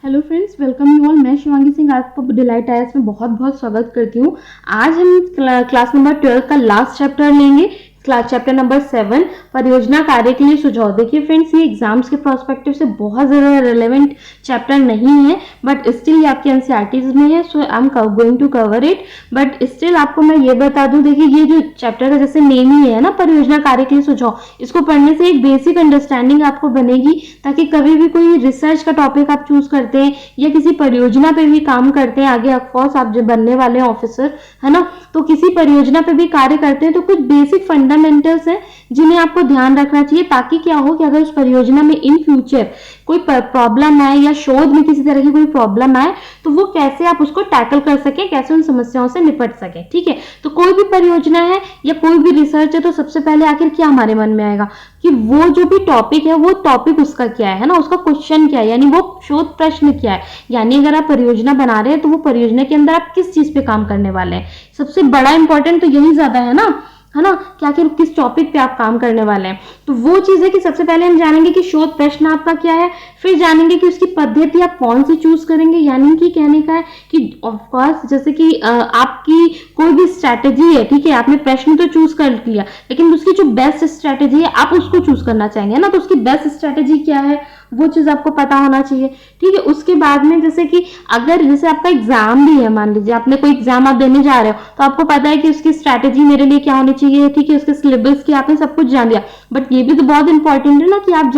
Hello friends, welcome you all. मैं शिवांगी सिंह आपको delight IAS में बहुत बहुत स्वागत करती हूँ। आज हम क्लास नंबर 12 का लास्ट चैप्टर लेंगे, क्लास चैप्टर नंबर 7, परियोजना कार्य के लिए सुझाव। देखिए फ्रेंड्स, ये एग्जाम्स के प्रोस्पेक्टिव से बहुत ज़्यादा रेलेवेंट चैप्टर नहीं है, बट स्टिल ये आपके एनसीईआरटीज में है, so I am going to cover it. But still आपको मैं ये बता दूं, देखिए ये जो चैप्टर का जैसे नेम ही है ना, परियोजना कार्य के लिए सुझाव, इसको पढ़ने से एक बेसिक अंडरस्टैंडिंग आपको बनेगी, ताकि कभी भी कोई रिसर्च का टॉपिक आप चूज करते हैं या किसी परियोजना पे भी काम करते हैं, आगे ऑफकोर्स आप जब बनने वाले हैं ऑफिसर, है ना, तो किसी परियोजना पे भी कार्य करते हैं तो कुछ बेसिक फंडामेंटल्स हैं जिन्हें आपको ध्यान रखना चाहिए, ताकि क्या हो कि अगर उस परियोजना में इन फ्यूचर कोई प्रॉब्लम आए या शोध में किसी तरह की कोई प्रॉब्लम आए तो वो कैसे आप उसको टैकल कर सके, कैसे उन समस्याओं से निपट सके। ठीक है, तो कोई भी परियोजना है या कोई भी रिसर्च है तो सबसे पहले आखिर क्या हमारे मन में आएगा कि वो जो भी टॉपिक है वो टॉपिक उसका क्या है ना, उसका क्वेश्चन क्या है, यानी वो शोध प्रश्न क्या है। यानी अगर आप परियोजना बना रहे हैं तो वो परियोजना के अंदर आप किस चीज पे काम करने वाले हैं, सबसे बड़ा इंपॉर्टेंट तो यही ज्यादा है ना, है ना, कि आखिर किस टॉपिक पे आप काम करने वाले हैं। तो वो चीज है कि सबसे पहले हम जानेंगे कि शोध प्रश्न आपका क्या है, फिर जानेंगे कि उसकी पद्धति आप कौन सी चूज करेंगे। यानी कि कहने का है कि ऑफकोर्स जैसे कि आपकी कोई भी स्ट्रैटेजी है, ठीक है, आपने प्रश्न तो चूज कर लिया, लेकिन उसकी जो बेस्ट स्ट्रैटेजी है आप उसको चूज करना चाहेंगे ना, तो उसकी बेस्ट स्ट्रैटेजी क्या है वो चीज आपको पता होना चाहिए। ठीक है, उसके बाद में जैसे कि अगर जैसे आपका एग्जाम भी है, मान लीजिए आपने कोई एग्जाम आप देने जा रहे हो, तो आपको पता है कि उसकी स्ट्रैटेजी मेरे लिए क्या होनी चाहिए, ठीक है, उसके सिलेबस की आपने सब कुछ जान लिया, बट ये भी तो बहुत इंपॉर्टेंट है ना कि आप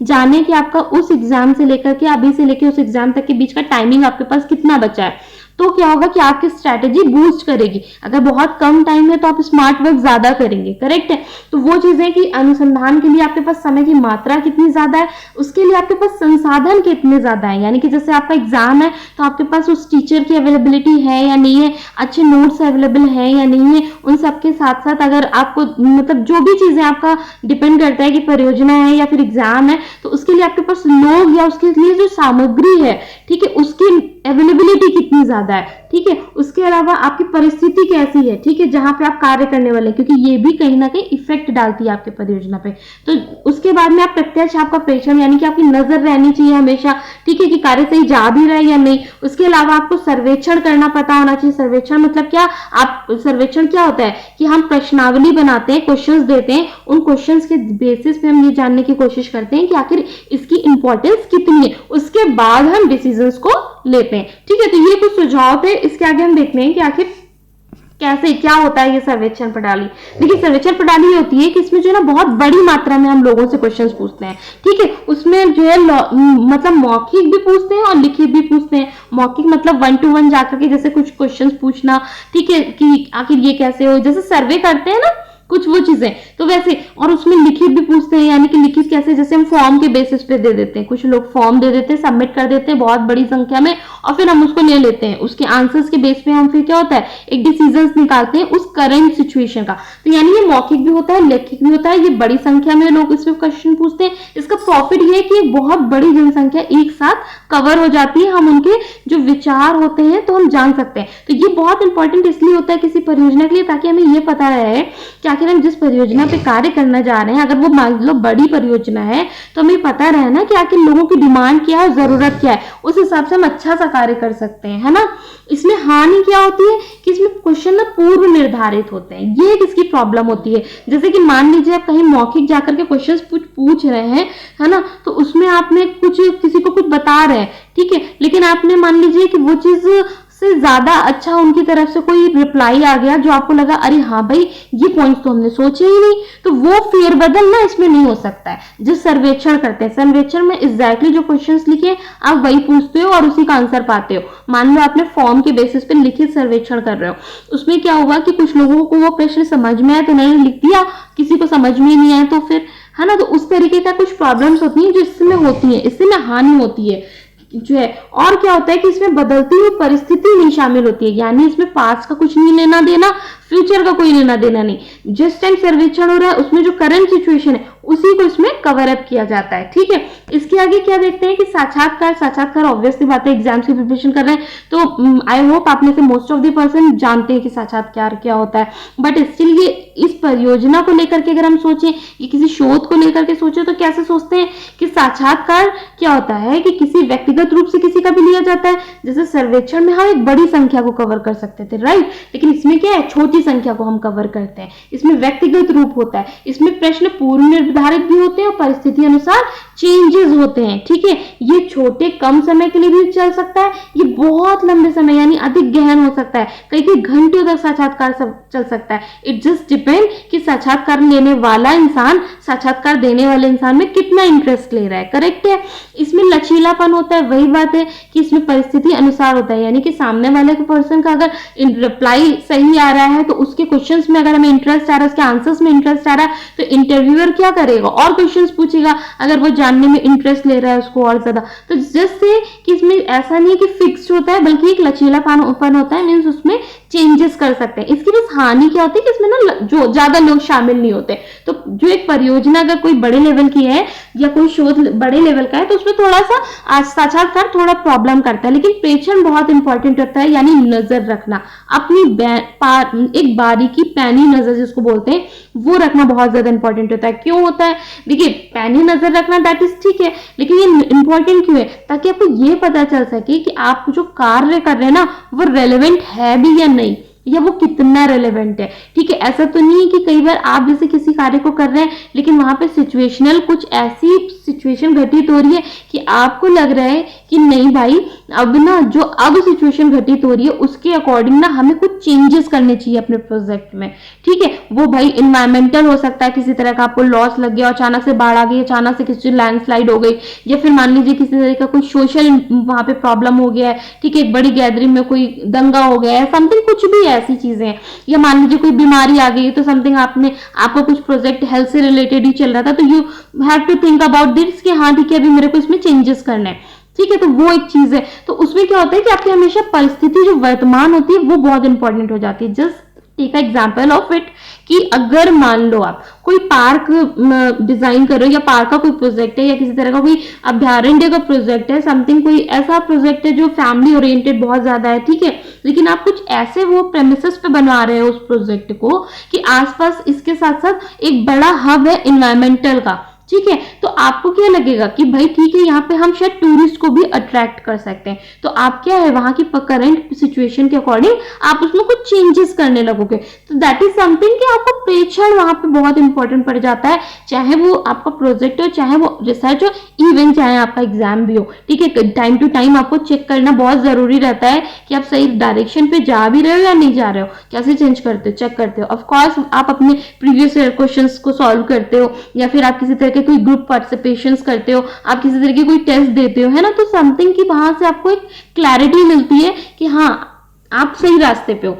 जाने कि आपका उस एग्जाम से लेकर के अभी से लेकर उस एग्जाम तक के बीच का टाइमिंग आपके पास कितना बचा है। तो क्या होगा कि आपकी स्ट्रैटेजी बूस्ट करेगी। अगर बहुत कम टाइम है तो आप स्मार्ट वर्क ज्यादा करेंगे, करेक्ट है। तो वो चीजें कि अनुसंधान के लिए आपके पास समय की मात्रा कितनी ज्यादा है, उसके लिए आपके पास संसाधन कितने ज्यादा है। यानी कि जैसे आपका एग्जाम है तो आपके पास उस टीचर की अवेलेबिलिटी है या नहीं है, अच्छे नोट्स अवेलेबल है या नहीं है, उन सबके साथ साथ अगर आपको मतलब जो भी चीजें आपका डिपेंड करता है कि परियोजना है या फिर एग्जाम है, तो उसके लिए आपके पास लोग या उसके लिए जो सामग्री है, ठीक है, उसकी अवेलेबिलिटी कितनी ज्यादा है। ठीक है, उसके अलावा आपकी परिस्थिति कैसी है, ठीक है, जहां पे आप कार्य करने वाले, क्योंकि ये भी कहीं ना कहीं इफेक्ट डालती है आपके परियोजना पे। तो उसके बाद में आप प्रत्यक्ष आपका प्रेक्षण, यानी कि आपकी नजर रहनी चाहिए हमेशा, ठीक है, कि कार्य सही जा भी रहा है या नहीं। उसके अलावा आपको सर्वेक्षण करना पता होना चाहिए। सर्वेक्षण मतलब क्या, आप सर्वेक्षण क्या होता है कि हम प्रश्नावली बनाते हैं, क्वेश्चंस देते हैं, उन क्वेश्चंस के बेसिस पे हम ये जानने की कोशिश करते हैं कि आखिर इसकी इंपॉर्टेंस कितनी है, उसके बाद हम डिसीजंस को लेते हैं। ठीक है, तो ये कुछ सुझाव थे। इसके आगे हम देखते हैं कि आखिर कैसे क्या होता है ये सर्वेक्षण प्रणाली। देखिए सर्वेक्षण प्रणाली ये होती है कि इसमें जो है ना बहुत बड़ी मात्रा में हम लोगों से क्वेश्चंस पूछते हैं। ठीक है, उसमें जो है मतलब मौखिक भी पूछते हैं और लिखित भी पूछते हैं। मौखिक मतलब 1 to 1 जाकर के जैसे कुछ क्वेश्चंस पूछना, ठीक है, कि आखिर ये कैसे हो, जैसे सर्वे करते हैं ना कुछ वो चीजें, तो वैसे। और उसमें लिखित भी पूछते हैं, यानी कि लिखित कैसे, जैसे हम फॉर्म के बेसिस पे दे देते हैं, कुछ लोग फॉर्म दे देते हैं, सबमिट कर देते हैं बहुत बड़ी संख्या में, और फिर हम उसको ले लेते हैं, उसके आंसर्स के बेस पे हम फिर क्या होता है एक डिसीजंस निकालते हैं उस करंट सिचुएशन का। तो यानी ये मौखिक भी होता है, लिखित भी होता है, ये बड़ी संख्या में लोग इसमें क्वेश्चन पूछते हैं। इसका प्रॉफिट ये है कि बहुत बड़ी जनसंख्या एक साथ कवर हो जाती है, हम उनके जो विचार होते हैं तो हम जान सकते हैं। तो ये बहुत इंपॉर्टेंट इसलिए होता है किसी परियोजना के लिए, ताकि हमें ये पता रहे कि आखिर हम जिस परियोजना पे कार्य करना जा रहे हैं, अगर वो मान लो बड़ी परियोजना है, तो हमें पता रहे ना कि आखिर लोगों की डिमांड क्या है, जरूरत क्या है, उस हिसाब से हम अच्छा सा कार्य कर सकते हैं, है ना। इसमें हानि क्या होती है कि इसमें क्वेश्चन ना पूर्व निर्धारित होते हैं, ये किसकी प्रॉब्लम होती है। जैसे कि मान लीजिए आप कहीं मौखिक जाकर के क्वेश्चन पूछ रहे हैं, है ना, तो उसमें आपने कुछ किसी को कुछ बता रहे हैं, ठीक है, लेकिन आपने मान लीजिए कि वो चीज से ज्यादा अच्छा उनकी तरफ से कोई रिप्लाई आ गया जो आपको लगा अरे हाँ भाई ये पॉइंट्स तो हमने सोचे ही नहीं, तो वो फेरबदल ना इसमें नहीं हो सकता है। जो सर्वेक्षण करते हैं, सर्वेक्षण में एग्जैक्टली जो क्वेश्चंस लिखे आप वही पूछते हो और उसी का आंसर पाते हो। मान लो आपने फॉर्म के बेसिस पे लिखित सर्वेक्षण कर रहे हो, उसमें क्या हुआ कि कुछ लोगों को वो प्रश्न समझ में आया तो उन्होंने लिख दिया, किसी को समझ में नहीं आया तो फिर, है ना, तो उस तरीके का कुछ प्रॉब्लम्स होती है जो इसमें होती है, इससे ना हानि होती है जो है। और क्या होता है कि इसमें बदलती हुई परिस्थिति नहीं शामिल होती है, यानी इसमें पास का कुछ नहीं लेना देना, फ्यूचर का कोई लेना देना नहीं। जिस टाइम सर्वेक्षण हो रहा है उसमें जो करंट सिचुएशन है उसी को इसमें कवर अप किया जाता है, ठीक है। इसके आगे क्या देखते हैं कि साक्षात्कार ऑब्वियसली बात है, एग्जाम्स की प्रिपरेशन कर रहे हैं तो आई होप आप में से मोस्ट ऑफ द पर्सन जानते हैं कि साक्षात्कार क्या होता है, बट स्टिल ये इस परियोजना को लेकर के अगर हम सोचें, ये किसी शोध को लेकर के सोचें तो कैसे सोचते हैं कि साक्षात्कार क्या होता है कि किसी व्यक्तिगत रूप से किसी का भी लिया जाता है। जैसे सर्वेक्षण में हम एक बड़ी संख्या को कवर कर सकते थे, राइट, लेकिन इसमें क्या है, छोटी संख्या को हम कवर करते हैं। इसमें व्यक्तिगत रूप होता है, इसमें प्रश्न पूर्व निर्धारित भी होते हैं और परिस्थिति अनुसार चेंजेस होते हैं, ठीक है। ये छोटे कम समय के लिए भी चल सकता है, ये बहुत लंबे समय यानी अधिक गहन हो सकता है, कई कई घंटों तक साक्षात्कार चल सकता है। इट जस्ट डिपेंड कि साक्षात्कार लेने वाला इंसान साक्षात्कार देने वाले इंसान में कितना इंटरेस्ट ले रहा है, करेक्ट है। इसमें लचीलापन होता है, वही बात है कि इसमें परिस्थिति अनुसार होता है, यानी कि सामने वाले के पर्सन का अगर रिप्लाई सही आ रहा है तो उसके क्वेश्चंस में अगर हमें इंटरेस्ट आ रहा है, उसके आंसर्स में इंटरेस्ट आ रहा है तो इंटरव्यूअर क्या करेगा और क्वेश्चंस पूछेगा अगर वो जानने में इंटरेस्ट ले रहा है उसको और ज्यादा। तो जैसे कि इसमें ऐसा नहीं है कि फिक्स्ड होता है बल्कि एक लचीलापन ओपन होता है, मीन्स उसमें चेंजेस कर सकते हैं। इसकी बस हानि क्या होती है कि इसमें ना जो ज्यादा लोग शामिल नहीं होते। तो जो एक परियोजना अगर कोई बड़े लेवल की है या कोई शोध बड़े लेवल का है तो उसमें थोड़ा सा साक्षात्कार थोड़ा प्रॉब्लम करता है, लेकिन प्रेक्षण बहुत इंपॉर्टेंट होता है, यानी नजर रखना, अपनी एक बारीकी पैनी नजर जिसको बोलते हैं वो रखना बहुत ज्यादा इंपॉर्टेंट होता है। क्यों होता है, देखिए पैनी नजर रखना दैट इज ठीक है, लेकिन ये इंपॉर्टेंट क्यों है, ताकि आपको ये पता चल सके कि आप जो कार्य कर रहे हैं ना वो रेलेवेंट है भी या नहीं, या वो कितना रेलेवेंट है, ठीक है। ऐसा तो नहीं है कि कई बार आप जैसे किसी कार्य को कर रहे हैं लेकिन वहां पे सिचुएशनल कुछ ऐसी सिचुएशन घटित हो रही है कि आपको लग रहा है कि नहीं भाई अब ना जो अब सिचुएशन घटित हो रही है उसके अकॉर्डिंग ना हमें कुछ चेंजेस करने चाहिए अपने प्रोजेक्ट में, ठीक है। वो भाई इन्वायरमेंटल हो सकता है, किसी तरह का आपको लॉस लग गया, अचानक से बाढ़ आ गई, अचानक से किसी लैंडस्लाइड हो गई, या फिर मान लीजिए किसी तरह का कोई सोशल वहां पे प्रॉब्लम हो गया है, ठीक है, एक बड़ी गैदरिंग में कोई दंगा हो गया है, समथिंग कुछ भी ऐसी चीजें हैं, या मान लीजिए कोई बीमारी आ गई तो समथिंग आपका कुछ प्रोजेक्ट हेल्थ से रिलेटेड ही चल रहा था तो you have to think about this कि हाँ ठीक है अभी मेरे को इसमें चेंजेस करना है, ठीक है। तो वो एक चीज है, तो उसमें क्या होता है कि आपकी हमेशा परिस्थिति जो वर्तमान होती है वो बहुत इंपॉर्टेंट हो जाती है। Just take example of it कि अगर मान लो आप कोई पार्क डिजाइन कर रहे हो या पार्क का कोई प्रोजेक्ट है या किसी तरह का कोई अभ्यारण्य का प्रोजेक्ट है, समथिंग कोई ऐसा प्रोजेक्ट है जो फैमिली ओरिएंटेड बहुत ज्यादा है, ठीक है, लेकिन आप कुछ ऐसे वो प्रेमिसेस पे बनवा रहे हो उस प्रोजेक्ट को कि आसपास इसके साथ साथ एक बड़ा हब है इन्वायरमेंटल का, ठीक है। तो आपको क्या लगेगा कि भाई ठीक है यहाँ पे हम शायद टूरिस्ट को भी अट्रैक्ट कर सकते हैं, तो आप क्या है वहां की करंट सिचुएशन के अकॉर्डिंग आप उसमें कुछ चेंजेस करने लगोगे। तो दैट इज समथिंग कि आपका प्रेक्षण वहां पे बहुत इंपॉर्टेंट पड़ जाता है, चाहे वो आपका प्रोजेक्ट हो, चाहे वो रिसर्च हो, इवन चाहे आपका एग्जाम भी हो, ठीक है। टाइम टू टाइम आपको चेक करना बहुत जरूरी रहता है कि आप सही डायरेक्शन पे जा भी रहे हो या नहीं जा रहे हो, कैसे चेंज करते हो, चेक करते हो। ऑफकोर्स आप अपने प्रीवियस ईयर क्वेश्चन को सॉल्व करते हो या फिर आप किसी तरह कोई ग्रुप पार्टिसिपेशंस करते हो, आप किसी तरह की कोई टेस्ट देते हो, है ना, तो समथिंग की वहां से आपको एक क्लैरिटी मिलती है कि हाँ आप सही रास्ते पे हो।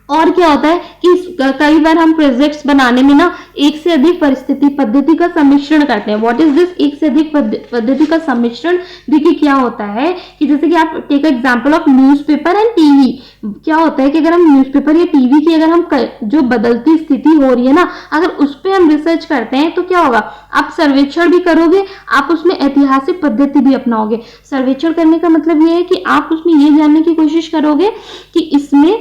और क्या होता है कि कई बार हम प्रोजेक्ट्स बनाने में ना एक से अधिक परिस्थिति पद्धति का सम्मिश्रण करते हैं। व्हाट इज दिस एक से अधिक पद्धति का सम्मिश्रण, देखिए क्या होता है कि जैसे कि आप take example of newspaper and TV. क्या होता है कि अगर हम न्यूज़पेपर या टीवी की अगर हम जो बदलती स्थिति हो रही है ना, अगर उस पर हम रिसर्च करते हैं तो क्या होगा, आप सर्वेक्षण भी करोगे, आप उसमें ऐतिहासिक पद्धति भी अपनाओगे। सर्वेक्षण करने का मतलब ये है कि आप उसमें ये जानने की कोशिश करोगे कि इसमें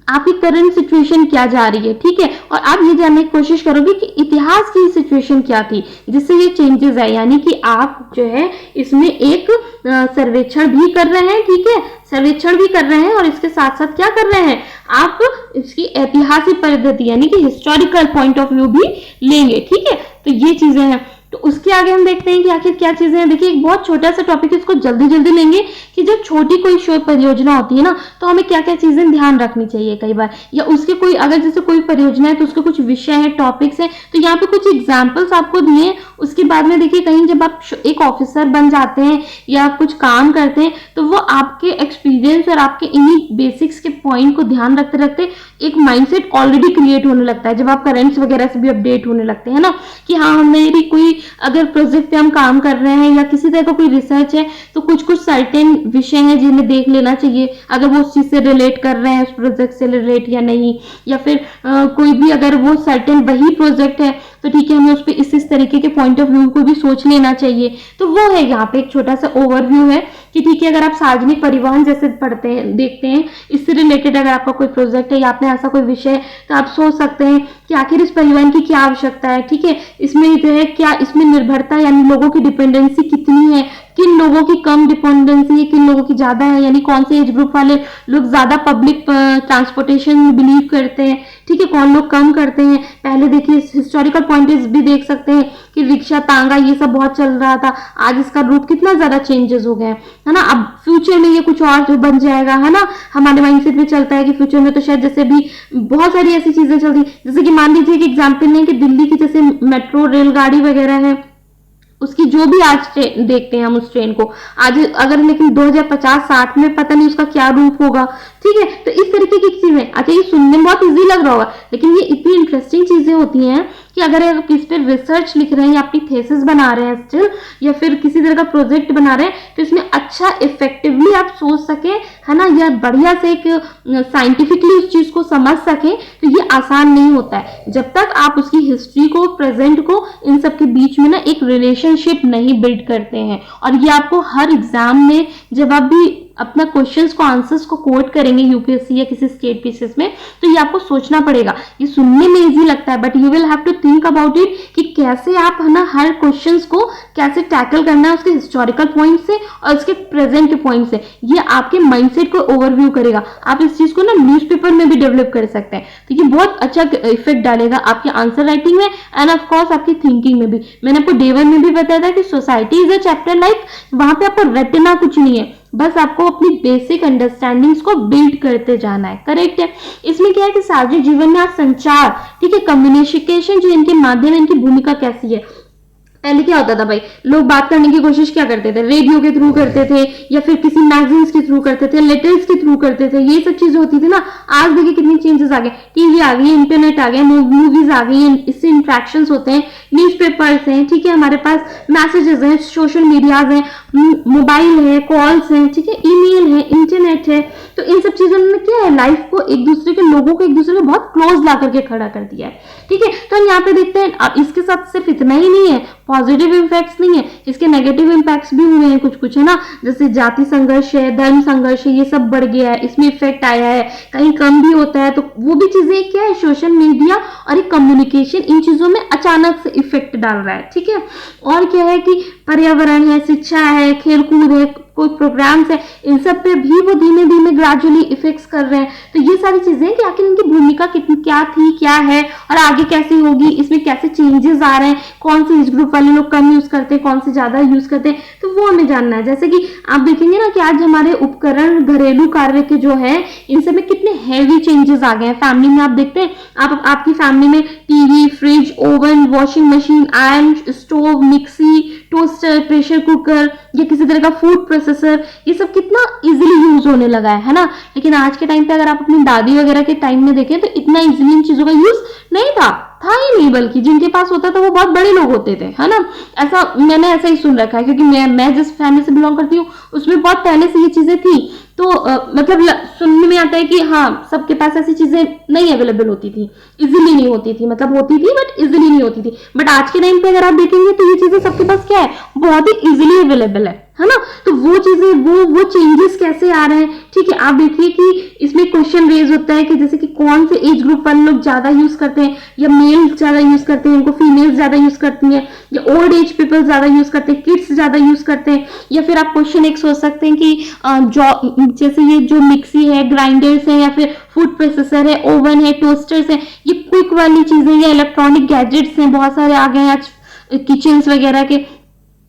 आपकी करंट सिचुएशन क्या जा रही है, ठीक है, और आप ये जानने की कोशिश करोगे कि इतिहास की सिचुएशन क्या थी जिससे ये चेंजेस आए, यानी कि आप जो है इसमें एक सर्वेक्षण भी कर रहे हैं, ठीक है, सर्वेक्षण भी कर रहे हैं और इसके साथ साथ क्या कर रहे हैं, आप इसकी ऐतिहासिक पद्धति यानी कि हिस्टोरिकल पॉइंट ऑफ व्यू भी लेंगे, ठीक है। तो ये चीजें हैं। तो उसके आगे हम देखते हैं कि आखिर क्या चीजें हैं। देखिए एक बहुत छोटा सा टॉपिक, इसको जल्दी जल्दी लेंगे कि जब छोटी कोई शोध परियोजना होती है ना तो हमें क्या क्या चीजें ध्यान रखनी चाहिए कई बार, या उसके कोई अगर जैसे कोई परियोजना है तो उसके कुछ विषय है, टॉपिक्स है, तो यहाँ पे कुछ एग्जाम्पल्स आपको दिए। उसके बाद में देखिए कहीं जब आप एक ऑफिसर बन जाते हैं या कुछ काम करते हैं तो वो आपके एक्सपीरियंस और आपके इन्हीं बेसिक्स के पॉइंट को ध्यान रखते रखते एक माइंडसेट ऑलरेडी क्रिएट होने लगता है, जब आप करेंट्स वगैरह से भी अपडेट होने लगते हैं ना कि हाँ मेरी कोई अगर प्रोजेक्ट पे हम काम कर रहे हैं या किसी तरह का कोई रिसर्च है तो कुछ कुछ सर्टेन विषय हैं जिन्हें देख लेना चाहिए, अगर वो उस चीज से रिलेट कर रहे हैं, उस प्रोजेक्ट से रिलेट या नहीं, या फिर कोई भी अगर वो सर्टेन वही प्रोजेक्ट है तो ठीक है, हमें उस पर इस तरीके के पॉइंट ऑफ व्यू को भी सोच लेना चाहिए। तो वो है यहाँ पे एक छोटा सा ओवरव्यू है कि ठीक है, अगर आप सार्वजनिक परिवहन जैसे पढ़ते हैं, देखते हैं, इससे रिलेटेड अगर आपका कोई प्रोजेक्ट है या आपने ऐसा कोई विषय है तो आप सोच सकते हैं कि आखिर इस परिवहन की क्या आवश्यकता है, ठीक है, इसमें जो है क्या इसमें निर्भरता यानी लोगों की डिपेंडेंसी कितनी है, किन लोगों की कम डिपेंडेंसी है, किन लोगों की ज्यादा है, यानी कौन से एज ग्रुप वाले लोग ज्यादा पब्लिक ट्रांसपोर्टेशन में बिलीव करते हैं, ठीक है, कौन लोग कम करते हैं। पहले देखिए हिस्टोरिकल पॉइंट्स भी देख सकते हैं कि रिक्शा, तांगा ये सब बहुत चल रहा था, आज इसका रूप कितना ज्यादा चेंजेस हो गए है ना। अब फ्यूचर में ये कुछ और बन जाएगा है ना, हमारे माइंडसेट में चलता है कि फ्यूचर में तो शायद जैसे भी बहुत सारी ऐसी चीजें चलती, जैसे कि मान लीजिए कि एग्जाम्पल लें कि दिल्ली की जैसे मेट्रो रेलगाड़ी वगैरह है, उसकी जो भी आज देखते हैं हम उस ट्रेन को आज, अगर लेकिन 2050-60 में पता नहीं उसका क्या रूप होगा, ठीक है। तो इस तरीके की चीजें, अच्छा ये सुनने में बहुत इजी लग रहा होगा लेकिन ये इतनी इंटरेस्टिंग चीजें होती हैं कि अगर आप किस पे रिसर्च लिख रहे हैं या अपनी थेसिस बना रहे हैं स्टिल, या फिर किसी तरह का प्रोजेक्ट बना रहे हैं तो इसमें अच्छा इफेक्टिवली आप सोच सके है ना, या बढ़िया से एक साइंटिफिकली उस चीज को समझ सके, तो ये आसान नहीं होता है जब तक आप उसकी हिस्ट्री को, प्रेजेंट को, इन सब के बीच में ना एक रिलेशनशिप नहीं बिल्ड करते हैं। और ये आपको हर एग्जाम में जब आप भी अपना क्वेश्चंस को, आंसर्स को कोट करेंगे यूपीएससी या किसी स्टेट पीसीएस में, तो ये आपको सोचना पड़ेगा। ये सुनने में इजी लगता है but you will have to think about it कि कैसे आप है ना हर क्वेश्चंस को कैसे टैकल करना है उसके हिस्टोरिकल पॉइंट से और उसके प्रेजेंट के पॉइंट से। ये आपके माइंडसेट को ओवरव्यू करेगा। आप इस चीज को ना न्यूज़पेपर में भी डेवलप कर सकते हैं, तो ये बहुत अच्छा इफेक्ट डालेगा आपके आंसर राइटिंग में एंड ऑफ कोर्स आपकी थिंकिंग में भी। मैंने आपको डे 1 में भी बताया था कि society is a chapter, like वहां पे आपको रटना कुछ नहीं है, बस आपको अपनी बेसिक अंडरस्टैंडिंग्स को बिल्ड करते जाना है, करेक्ट है। इसमें क्या है कि सार्वजनिक जीवन में आप संचार, ठीक है, कम्युनिकेशन जो इनके माध्यम, इनकी भूमिका कैसी है। पहले क्या होता था भाई, लोग बात करने की कोशिश क्या करते थे, रेडियो के थ्रू करते थे या फिर किसी मैगजीन्स के थ्रू करते थे, लेटर्स के थ्रू करते थे, ये सब चीजें होती थी ना। आज देखिए कितनी चेंजेस आ गए, टीवी आ गई, इंटरनेट आ गया, मूवीज आ गई, इससे इंट्रैक्शंस होते हैं, न्यूज़पेपर्स हैं, ठीक है, हमारे पास मैसेजेस हैं, सोशल मीडियाज हैं, मोबाइल है, कॉल्स हैं, ठीक है, ईमेल है, इंटरनेट है। तो इन सब चीजों ने क्या है, लाइफ को एक दूसरे के, लोगों को एक दूसरे को बहुत क्लोज ला करके खड़ा कर दिया है, ठीक है। तो हम यहाँ पे देखते हैं, अब इसके साथ सिर्फ इतना ही नहीं है, पॉजिटिव इम्पैक्ट्स नहीं है, इसके नेगेटिव इम्पैक्ट्स भी हुए हैं कुछ कुछ, है ना, जैसे जाति संघर्ष है, धर्म संघर्ष है, ये सब बढ़ गया है, इसमें इफेक्ट आया है, कहीं कम भी होता है, तो वो भी चीजें क्या है, सोशल मीडिया और एक कम्युनिकेशन, इन चीजों में अचानक से इफेक्ट डाल रहा है, ठीक है। और क्या है कि पर्यावरण है, शिक्षा है, खेलकूद है, कोई प्रोग्राम्स है, इन सब पे भी वो धीमे धीमे ग्रेजुअली इफेक्ट्स कर रहे हैं। तो ये सारी चीजें कि आखिर इनकी भूमिका कितनी, क्या थी, क्या है और आगे कैसे होगी, इसमें कैसे चेंजेस आ रहे हैं, कौन से एज ग्रुप वाले लोग कम यूज करते हैं, कौन से ज्यादा यूज करते हैं, तो वो हमें जानना है। जैसे कि आप देखेंगे ना कि आज हमारे उपकरण, घरेलू कार्य के जो है, इन सब में कितने हैवी चेंजेस आ गए हैं। फैमिली में आप देखते हैं, आपकी फैमिली में TV, fridge, oven, washing machine, iron, stove, mixie, toaster, pressure cooker या किसी तरह का फूड प्रोसेसर, ये सब कितना इजीली यूज होने लगा है ना। लेकिन आज के टाइम पे अगर आप अपनी दादी वगैरह के टाइम में देखें तो इतना इजीली इन चीजों का यूज नहीं था ही नहीं, बल्कि जिनके पास होता था वो बहुत बड़े लोग होते थे, है ना। ऐसा मैंने ऐसा ही सुन रखा है, क्योंकि मैं जिस फैमिली से बिलोंग करती हूँ उसमें बहुत पहले से ये चीजें थी। तो मतलब सुनने में आता है कि हाँ, सबके पास ऐसी चीजें नहीं अवेलेबल होती थी, इजीली नहीं होती थी, मतलब होती थी बट इजीली नहीं होती थी। बट आज के टाइम पे अगर आप देखेंगे तो ये चीजें सबके पास क्या है, बहुत ही इजीली अवेलेबल है ना। तो वो चीजें, वो चेंजेस कैसे आ रहे हैं, ठीक है। आप देखिए कि इसमें क्वेश्चन रेज होता है कि जैसे कि कौन से एज ग्रुप वाले लोग ज्यादा यूज करते हैं, या मेल ज्यादा यूज करते हैं, इनको फीमेल्स ज्यादा यूज करती हैं, या ओल्ड एज पीपल ज्यादा यूज करते हैं, किड्स ज्यादा यूज करते हैं। या फिर आप क्वेश्चन एक सोच सकते हैं कि जैसे ये जो मिक्सी है, ग्राइंडर्स है, या फिर फूड प्रोसेसर है, ओवन है, टोस्टर्स है, ये क्विक वाली चीजें या इलेक्ट्रॉनिक गैजेट्स हैं, बहुत सारे आ गए हैं आज किचन्स वगैरह के,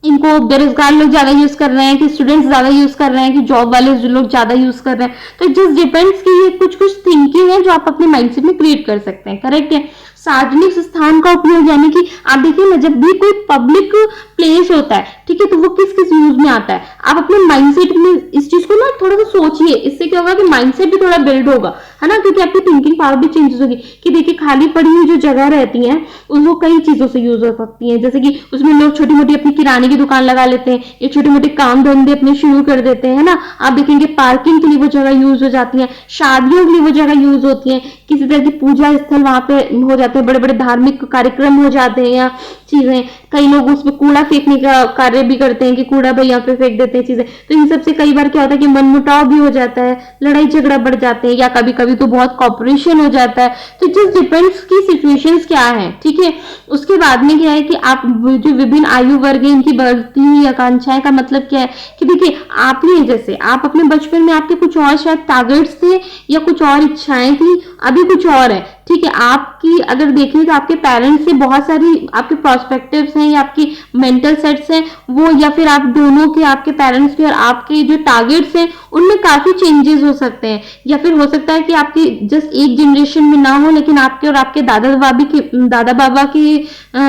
इनको बेरोजगार लोग ज्यादा यूज कर रहे हैं कि स्टूडेंट्स ज्यादा यूज कर रहे हैं कि जॉब वाले जो लोग ज्यादा यूज कर रहे हैं। तो जस्ट डिपेंड्स कि ये कुछ कुछ थिंकिंग है जो आप अपने माइंडसेट में क्रिएट कर सकते हैं, करेक्ट है। सार्वजनिक स्थान का उपयोग, यानी कि आप देखिए ना, जब भी कोई पब्लिक प्लेस होता है, ठीक है, तो वो किस किस यूज में आता है। आप अपने माइंडसेट में इस चीज को ना थोड़ा सा सोचिए, इससे क्या होगा कि माइंडसेट भी थोड़ा बिल्ड होगा, है ना, क्योंकि आपकी थिंकिंग पावर भी चेंजेस होगी कि देखिए खाली पड़ी हुई जो जगह रहती है वो कई चीजों से यूज हो सकती है, जैसे कि उसमें लोग छोटी मोटी अपनी किराने की दुकान लगा लेते हैं या छोटे मोटे काम धंधे अपने शुरू कर देते हैं, है ना। आप देखेंगे पार्किंग के लिए वो जगह यूज हो जाती है, शादियों के लिए वो जगह यूज होती है, किसी तरह की पूजा स्थल वहां पे हो जाते हैं, बड़े बड़े धार्मिक कार्यक्रम हो जाते हैं या चीजें। कई लोग उसमें कूड़ा फेंकने का कार्य भी करते हैं कि कूड़ा भाई यहाँ पे फेंक देते हैं चीजें, तो इन सबसे कई बार क्या होता है कि मनमुटाव भी हो जाता है, लड़ाई झगड़ा बढ़ जाते हैं या कभी कभी तो बहुत कॉपरेशन हो जाता है। तो जस्ट डिपेंड्स की सिचुएशंस क्या है, ठीक है। उसके बाद में क्या है कि आप जो विभिन्न आयु वर्ग है इनकी बढ़ती हुई आकांक्षाएं का मतलब क्या है कि देखिए आपने जैसे आप अपने बचपन में आपके कुछ और शायद टारगेट्स थे या कुछ और इच्छाएं थी, अभी कुछ और है, ठीक है। आपकी अगर देखें तो आपके पेरेंट्स से बहुत सारी आपके प्रोस्पेक्टिव्स हैं या आपकी मेंटल सेट्स हैं वो, या फिर आप दोनों के, आपके पेरेंट्स के और आपके जो टारगेट्स हैं उनमें काफी चेंजेस हो सकते हैं, या फिर हो सकता है कि आपके जस्ट एक जनरेशन में ना हो लेकिन आपके और आपके दादा बाबा के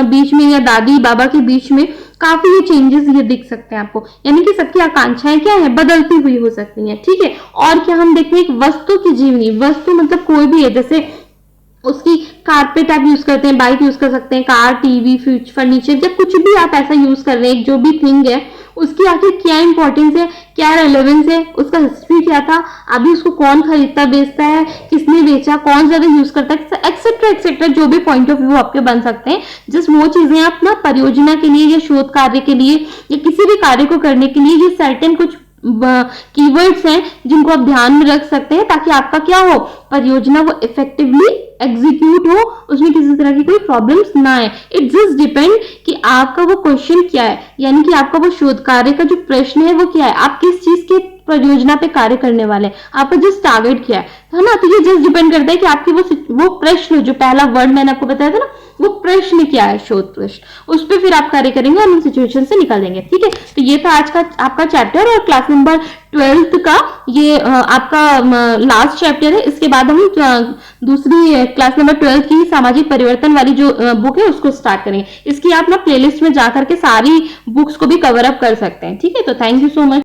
बीच में या दादी बाबा के बीच में काफी ये चेंजेस ये दिख सकते हैं आपको, यानी कि सबकी आकांक्षाएं क्या है, बदलती हुई हो सकती हैं, ठीक है। और क्या हम देखते हैं एक वस्तु की जीवनी, वस्तु मतलब कोई भी है, जैसे उसकी कारपेट आप यूज करते हैं, बाइक यूज कर सकते हैं, कार, टीवी, फ्रिज, फर्नीचर, जब कुछ भी आप ऐसा यूज कर रहे हैं, जो भी थिंग है उसकी आखिर क्या इंपॉर्टेंस है, क्या रेलेवेंस है, उसका हिस्ट्री क्या था, अभी उसको कौन खरीदता बेचता है, किसने बेचा, कौन ज्यादा यूज करता है, एक्सेट्रा एक्सेट्रा, जो भी पॉइंट ऑफ व्यू आपके बन सकते हैं। जस्ट वो चीजें आप ना परियोजना के लिए या शोध कार्य के लिए या किसी भी कार्य को करने के लिए ये सर्टेन कुछ कीवर्ड्स हैं जिनको आप ध्यान में रख सकते हैं, ताकि आपका क्या हो, परियोजना वो इफेक्टिवली एग्जीक्यूट हो, उसमें किसी तरह की कोई प्रॉब्लम्स ना आए। इट जस्ट डिपेंड कि आपका वो क्वेश्चन क्या है, यानी कि आपका वो शोध कार्य का जो प्रश्न है वो क्या है, आप किस चीज के परियोजना पे कार्य करने वाले हैं, आपका जस्ट टारगेट क्या है ना। तो ये जस्ट डिपेंड करता है कि आपकी वो प्रश्न, जो पहला वर्ड मैंने आपको बताया था ना, वो प्रश्न क्या है, शोध प्रश्न, उस पर फिर आप कार्य करेंगे और उन सिचुएशन से निकालेंगे, ठीक है। तो ये था आज का आपका चैप्टर और क्लास नंबर 12th का ये आपका लास्ट चैप्टर है। इसके बाद हम दूसरी क्लास नंबर 12 की सामाजिक परिवर्तन वाली जो बुक है उसको स्टार्ट करेंगे। इसकी आप ना प्लेलिस्ट में जाकर के सारी बुक्स को भी कवर अप कर सकते हैं, ठीक है। तो थैंक यू सो मच।